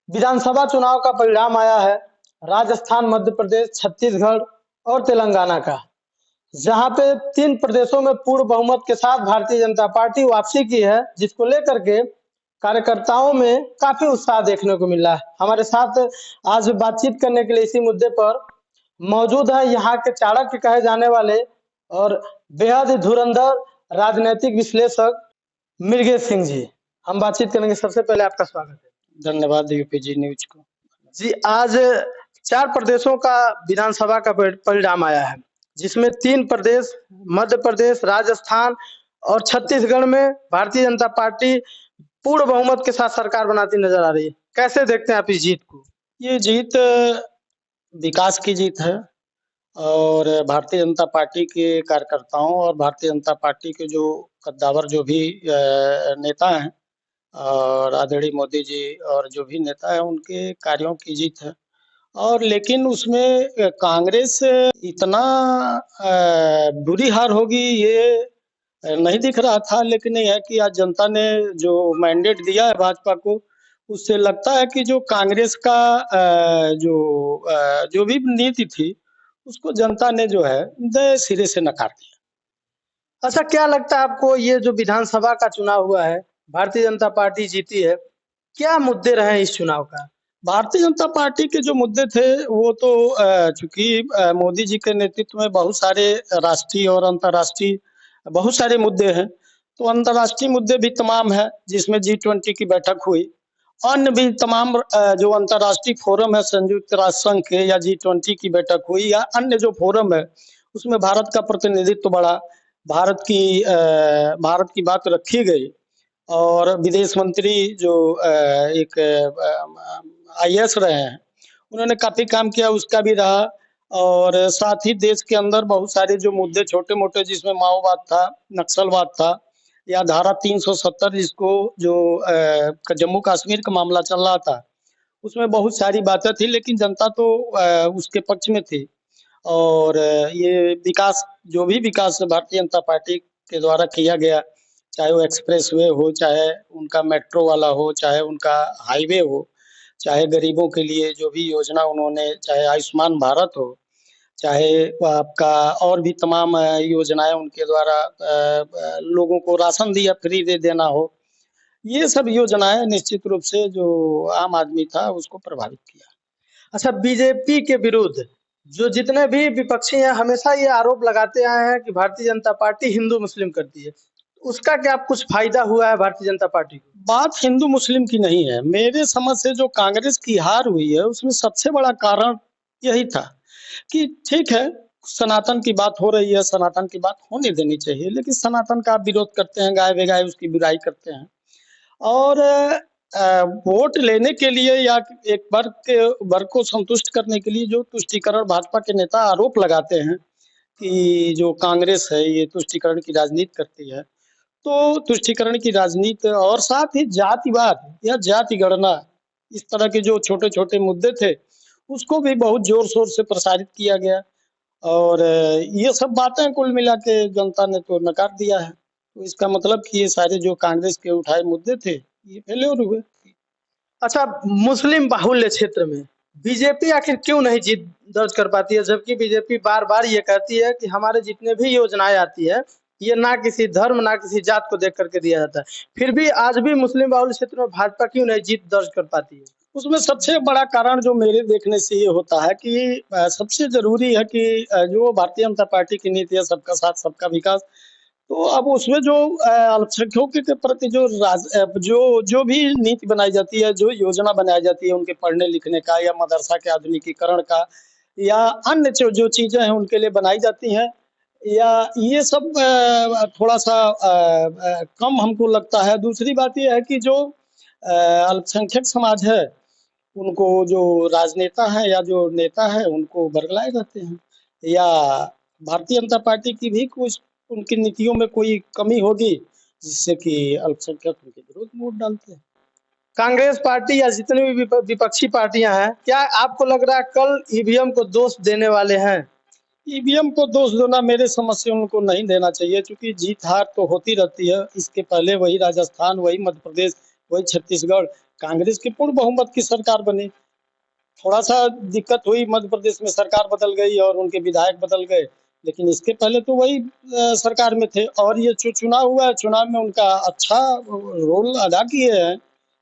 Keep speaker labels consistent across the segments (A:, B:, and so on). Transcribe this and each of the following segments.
A: विधानसभा चुनाव का परिणाम आया है राजस्थान, मध्य प्रदेश, छत्तीसगढ़ और तेलंगाना का, जहां पे तीन प्रदेशों में पूर्ण बहुमत के साथ भारतीय जनता पार्टी वापसी की है, जिसको लेकर के कार्यकर्ताओं में काफी उत्साह देखने को मिल रहा है। हमारे साथ आज बातचीत करने के लिए इसी मुद्दे पर मौजूद है यहाँ के चाणक्य कहे जाने वाले और बेहद ही धुरंधर राजनीतिक विश्लेषक मृगेश सिंह जी। हम बातचीत करेंगे। सबसे पहले आपका स्वागत है।
B: धन्यवाद यूपीजी न्यूज को।
A: जी, आज 4 प्रदेशों का विधानसभा का परिणाम आया है, जिसमें 3 प्रदेश मध्य प्रदेश, राजस्थान और छत्तीसगढ़ में भारतीय जनता पार्टी पूर्ण बहुमत के साथ सरकार बनाती नजर आ रही है। कैसे देखते हैं आप इस जीत को?
B: ये जीत विकास की जीत है और भारतीय जनता पार्टी के कार्यकर्ताओं और भारतीय जनता पार्टी के जो कद्दावर जो भी नेता हैं और आदरणीय मोदी जी और जो भी नेता है उनके कार्यों की जीत है। और लेकिन उसमें कांग्रेस इतना बुरी हार होगी ये नहीं दिख रहा था, लेकिन यह है कि आज जनता ने जो मैंडेट दिया है भाजपा को, उससे लगता है कि जो कांग्रेस का जो भी नीति थी उसको जनता ने जो है नए सिरे से नकार दिया।
A: अच्छा, क्या लगता है आपको, ये जो विधानसभा का चुनाव हुआ है, भारतीय जनता पार्टी जीती है, क्या मुद्दे रहे इस चुनाव का?
B: भारतीय जनता पार्टी के जो मुद्दे थे वो तो चूंकि मोदी जी के नेतृत्व में बहुत सारे राष्ट्रीय और अंतर्राष्ट्रीय बहुत सारे मुद्दे हैं, तो अंतर्राष्ट्रीय मुद्दे भी तमाम है, जिसमें G20 की बैठक हुई। अन्य भी तमाम जो अंतर्राष्ट्रीय फोरम है, संयुक्त राष्ट्र संघ के या G20 की बैठक हुई या अन्य जो फोरम है उसमें भारत का प्रतिनिधित्व बढ़ा, भारत की बात रखी गई और विदेश मंत्री जो एक IAS रहे हैं उन्होंने काफी काम किया, उसका भी रहा। और साथ ही देश के अंदर बहुत सारे जो मुद्दे छोटे मोटे, जिसमें माओवाद था, नक्सलवाद था या धारा 370 जिसको जो जम्मू कश्मीर का मामला चल रहा था, उसमें बहुत सारी बातें थी, लेकिन जनता तो उसके पक्ष में थी। और ये विकास जो भी विकास भारतीय जनता पार्टी के द्वारा किया गया, चाहे वो एक्सप्रेसवे हो, चाहे उनका मेट्रो वाला हो, चाहे उनका हाईवे हो, चाहे गरीबों के लिए जो भी योजना उन्होंने, चाहे आयुष्मान भारत हो, चाहे आपका और भी तमाम योजनाएं उनके द्वारा लोगों को राशन दिया फ्री दे देना हो, ये सब योजनाएं निश्चित रूप से जो आम आदमी था उसको प्रभावित किया।
A: अच्छा, बीजेपी के विरुद्ध जो जितने भी विपक्षी हैं हमेशा ये आरोप लगाते आए हैं कि भारतीय जनता पार्टी हिंदू मुस्लिम करती है, उसका क्या कुछ फायदा हुआ है भारतीय जनता पार्टी को?
B: बात हिंदू मुस्लिम की नहीं है, मेरे समझ से जो कांग्रेस की हार हुई है उसमें सबसे बड़ा कारण यही था कि ठीक है, सनातन की बात हो रही है, सनातन की बात होने देनी चाहिए, लेकिन सनातन का आप विरोध करते हैं, गाय बेगाय उसकी बुराई करते हैं और वोट लेने के लिए या एक वर्ग को संतुष्ट करने के लिए जो तुष्टीकरण भाजपा के नेता आरोप लगाते हैं कि जो कांग्रेस है ये तुष्टीकरण की राजनीति करती है, तो तुष्टीकरण की राजनीति और साथ ही जातिवाद या जाति गणना, इस तरह के जो छोटे छोटे मुद्दे थे उसको भी बहुत जोर शोर से प्रसारित किया गया और ये सब बातें कुल मिला के जनता ने तो नकार दिया है। तो इसका मतलब कि ये सारे जो कांग्रेस के उठाए मुद्दे थे ये फेल्योर हुए।
A: अच्छा, मुस्लिम बाहुल्य क्षेत्र में बीजेपी आखिर क्यों नहीं जीत दर्ज कर पाती है, जबकि बीजेपी बार बार ये कहती है कि हमारे जितने भी योजनाएं आती है ये ना किसी धर्म ना किसी जात को देख करके दिया जाता है, फिर भी आज भी मुस्लिम बाहुल्य क्षेत्र में भाजपा क्यों नहीं जीत दर्ज कर पाती है?
B: उसमें सबसे बड़ा कारण जो मेरे देखने से ये होता है कि सबसे जरूरी है कि जो भारतीय जनता पार्टी की नीति है सबका साथ सबका विकास, तो अब उसमें जो अल्पसंख्यकों के प्रति जो भी नीति बनाई जाती है, जो योजना बनाई जाती है उनके पढ़ने लिखने का या मदरसा के आधुनिकीकरण का या अन्य जो चीजें हैं उनके लिए बनाई जाती हैं, या ये सब थोड़ा सा कम हमको लगता है। दूसरी बात ये है कि जो अल्पसंख्यक समाज है उनको जो राजनेता है या जो नेता है उनको बरगलाए रहते हैं, या भारतीय जनता पार्टी की भी कुछ उनकी नीतियों में कोई कमी होगी जिससे कि अल्पसंख्यक उनके विरोध में वोट डालते हैं।
A: कांग्रेस पार्टी या जितनी भी विपक्षी पार्टियां हैं, क्या आपको लग रहा है कल ईवीएम को दोष देने वाले हैं?
B: ईवीएम को दोष देना मेरे समझ से उनको नहीं देना चाहिए, क्योंकि जीत हार तो होती रहती है। इसके पहले वही राजस्थान, वही मध्य प्रदेश, वही छत्तीसगढ़ कांग्रेस की पूर्ण बहुमत की सरकार बनी। थोड़ा सा दिक्कत हुई, मध्य प्रदेश में सरकार बदल गई और उनके विधायक बदल गए, लेकिन इसके पहले तो वही सरकार में थे। और ये जो चुनाव हुआ है, चुनाव में उनका अच्छा रोल अदा किए हैं।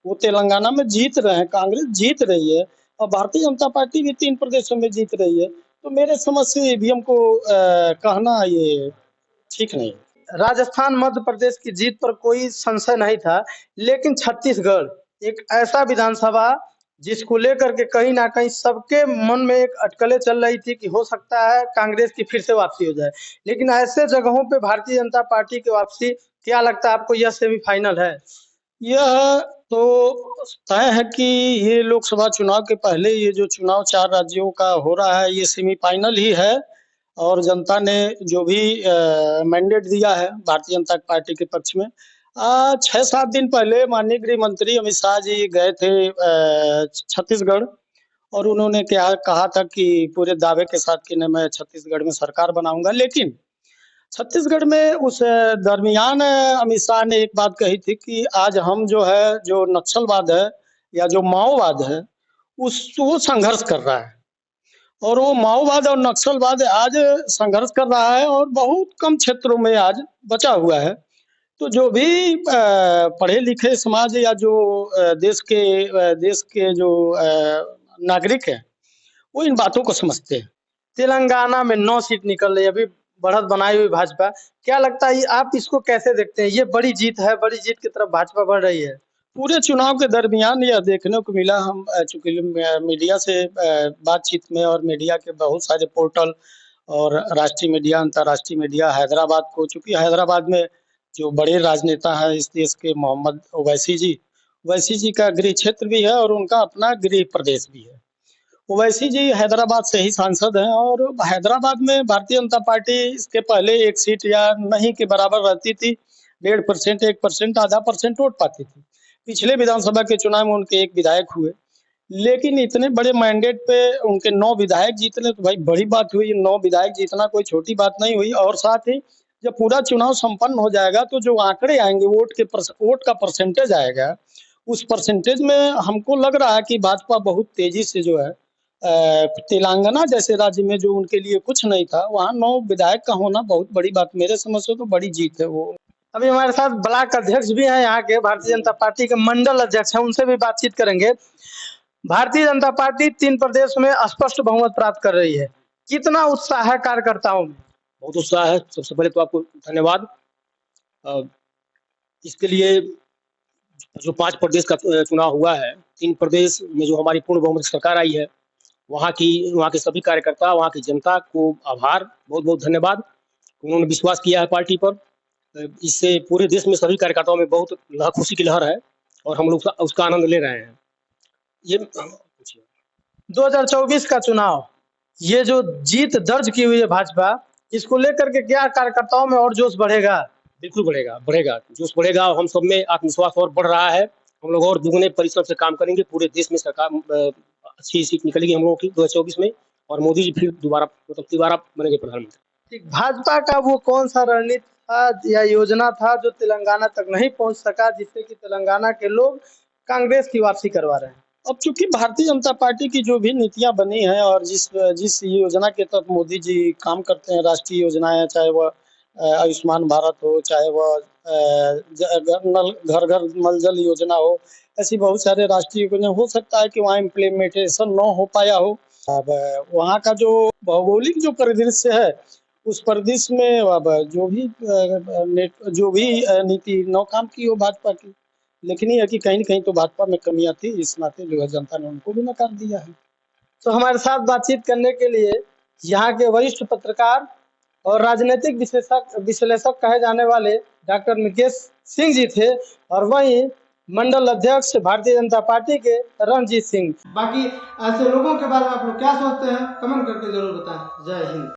B: वो तेलंगाना में जीत रहे हैं, कांग्रेस जीत रही है और भारतीय जनता पार्टी भी 3 प्रदेशों में जीत रही है। तो मेरे समझ से ईवीएम को कहना ये ठीक नहीं।
A: राजस्थान मध्य प्रदेश की जीत पर कोई संशय नहीं था, लेकिन छत्तीसगढ़ एक ऐसा विधानसभा जिसको लेकर के कहीं ना कहीं सबके मन में एक अटकलें चल रही थी कि हो सकता है कांग्रेस की फिर से वापसी हो जाए। लेकिन ऐसे जगहों पे भारतीय जनता पार्टी की वापसी, क्या लगता है आपको, यह सेमीफाइनल है?
B: यह तो तय है कि ये लोकसभा चुनाव के पहले ये जो चुनाव 4 राज्यों का हो रहा है, ये सेमीफाइनल ही है। और जनता ने जो भी मैंडेट दिया है भारतीय जनता पार्टी के पक्ष में। 6-7 दिन पहले माननीय गृह मंत्री अमित शाह जी गए थे छत्तीसगढ़, और उन्होंने क्या कहा था कि पूरे दावे के साथ कि न मैं छत्तीसगढ़ में सरकार बनाऊंगा। लेकिन छत्तीसगढ़ में उस दरमियान अमित शाह ने एक बात कही थी कि आज हम जो है, जो नक्सलवाद है या जो माओवाद है, वो संघर्ष कर रहा है। और वो माओवाद और नक्सलवाद आज संघर्ष कर रहा है और बहुत कम क्षेत्रों में आज बचा हुआ है। तो जो भी पढ़े लिखे समाज या जो देश के जो नागरिक हैं, वो इन बातों को समझते हैं।
A: तेलंगाना में 9 सीट निकल रही है, अभी बढ़त बनाई हुई भाजपा। क्या लगता है, आप इसको कैसे देखते हैं? ये बड़ी जीत है, बड़ी जीत की तरफ भाजपा बढ़ रही है।
B: पूरे चुनाव के दरमियान यह देखने को मिला, हम चूंकि मीडिया से बातचीत में और मीडिया के बहुत सारे पोर्टल और राष्ट्रीय मीडिया, अंतर्राष्ट्रीय मीडिया, हैदराबाद को, चूंकि हैदराबाद में जो बड़े राजनेता हैं इस देश के, मोहम्मद ओवैसी जी का गृह क्षेत्र भी है और उनका अपना गृह प्रदेश भी है। ओवैसी जी हैदराबाद से ही सांसद हैं और हैदराबाद में भारतीय जनता पार्टी इसके पहले 1 सीट या नहीं के बराबर रहती थी। 1.5%, 1%, आधा % वोट पाती थी। पिछले विधानसभा के चुनाव में उनके 1 विधायक हुए, लेकिन इतने बड़े मैंडेट पे उनके 9 विधायक जीतने तो भाई बड़ी बात हुई। 9 विधायक जीतना कोई छोटी बात नहीं हुई। और साथ ही जब पूरा चुनाव संपन्न हो जाएगा तो जो आंकड़े आएंगे, वोट का परसेंटेज आएगा, उस परसेंटेज में हमको लग रहा है कि भाजपा बहुत तेजी से जो है, तेलंगाना जैसे राज्य में जो उनके लिए कुछ नहीं था, वहाँ 9 विधायक का होना बहुत बड़ी बात, मेरे समझ से तो बड़ी जीत है वो।
A: अभी हमारे साथ ब्लॉक अध्यक्ष भी हैं यहाँ के, भारतीय जनता पार्टी के मंडल अध्यक्ष हैं, उनसे भी बातचीत करेंगे। भारतीय जनता पार्टी 3 प्रदेश में स्पष्ट बहुमत प्राप्त कर रही है, कितना उत्साह है कार्यकर्ताओं में?
C: बहुत उत्साह है। सबसे पहले तो आपको धन्यवाद। इसके लिए जो 5 प्रदेश का चुनाव हुआ है, 3 प्रदेश में जो हमारी पूर्ण बहुमत सरकार आई है, वहाँ के सभी कार्यकर्ता, वहाँ की जनता को आभार, बहुत बहुत धन्यवाद। उन्होंने विश्वास किया है पार्टी पर। इससे पूरे देश में सभी कार्यकर्ताओं में बहुत खुशी की लहर है और हम लोग उसका आनंद ले रहे हैं। ये
A: 2024 का चुनाव, ये जो जीत दर्ज की हुई है भाजपा, इसको लेकर के क्या कार्यकर्ताओं में और जोश बढ़ेगा?
C: बिल्कुल बढ़ेगा, जोश बढ़ेगा। हम सब में आत्मविश्वास और बढ़ रहा है। हम लोग और दुगने परिश्रम से काम करेंगे। पूरे देश में सरकार अच्छी सीट निकलेगी हम लोगों की 2024 में, और मोदी जी फिर दोबारा बनेंगे प्रधानमंत्री।
A: भाजपा का वो कौन सा रणनीति था या योजना था जो तेलंगाना तक नहीं पहुंच सका, जिससे कि तेलंगाना के लोग कांग्रेस की वापसी करवा रहे हैं?
B: अब चूंकि भारतीय जनता पार्टी की जो भी नीतियां बनी हैं और जिस योजना के तहत मोदी जी काम करते हैं, राष्ट्रीय योजनाएं, चाहे वह आयुष्मान भारत हो, चाहे वह घर घर नल जल योजना हो, ऐसी बहुत सारे राष्ट्रीय योजना, हो सकता है कि वहाँ इम्प्लीमेंटेशन न हो पाया हो। अब वहाँ का जो भौगोलिक जो परिदृश्य है, उस परिदृश्य में अब जो भी नीति न काम की हो भाजपा की, लेकिन ये है कि कहीं न कहीं तो भाजपा में कमियां थी, इस नाते जो है जनता ने उनको भी नकार दिया है।
A: तो हमारे साथ बातचीत करने के लिए यहाँ के वरिष्ठ पत्रकार और राजनीतिक विश्लेषक कहे जाने वाले डॉक्टर मुकेश सिंह जी थे, और वहीं मंडल अध्यक्ष भारतीय जनता पार्टी के रणजीत सिंह।
D: बाकी ऐसे लोगों के बारे में आप लोग क्या सोचते हैं, कमेंट करके जरूर बताएं। जय हिंद।